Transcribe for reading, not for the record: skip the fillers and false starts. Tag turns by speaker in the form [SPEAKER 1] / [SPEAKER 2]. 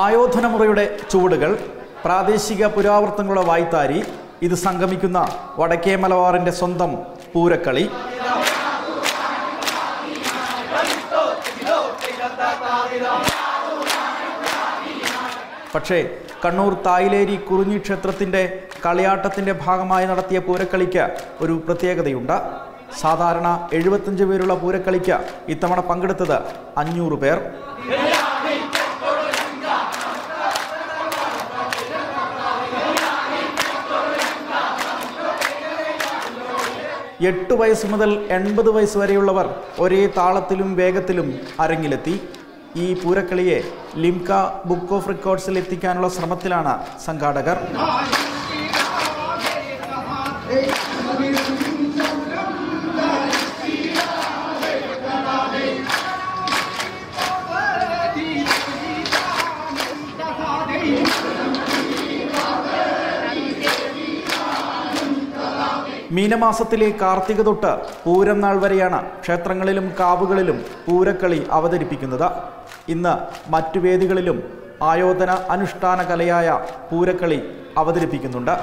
[SPEAKER 1] ആയോധനമുറയുടെ ചുവടുകൾ, പ്രാദേശിക പുരാവൃത്തങ്ങളുടെ വായ്ത്താരി, ഇത് സംഗമിക്കുന്ന വടക്കേ മലബാറിൻ്റെ സ്വന്തം പൂരക്കളി. പക്ഷേ കണ്ണൂർ തായിലേരി കുറിഞ്ഞി ക്ഷേത്രത്തിൻ്റെ കളിയാട്ടത്തിൻ്റെ ഭാഗമായി നടത്തിയ പൂരക്കളിക്ക് ഒരു പ്രത്യേകതയുണ്ട്. സാധാരണ 75 പേരുള്ള പൂരക്കളിക്ക് ഇത്തവണ പങ്കെടുത്തത് 500 പേർ. എട്ട് വയസ്സ് മുതൽ 80 വയസ്സ് വരെയുള്ളവർ ഒരേ താളത്തിലും വേഗത്തിലും അരങ്ങിലെത്തി. ഈ പൂരക്കളിയെ ലിംക ബുക്ക് ഓഫ് റെക്കോർഡ്സിൽ എത്തിക്കാനുള്ള ശ്രമത്തിലാണ് സംഘാടകർ. മീനമാസത്തിലെ കാർത്തിക തൊട്ട് പൂരം നാൾ വരെയാണ് ക്ഷേത്രങ്ങളിലും കാവുകളിലും പൂരക്കളി അവതരിപ്പിക്കുന്നത്. ഇന്ന് മറ്റു വേദികളിലും ആയോധന അനുഷ്ഠാന കലയായ പൂരക്കളി അവതരിപ്പിക്കുന്നുണ്ട്.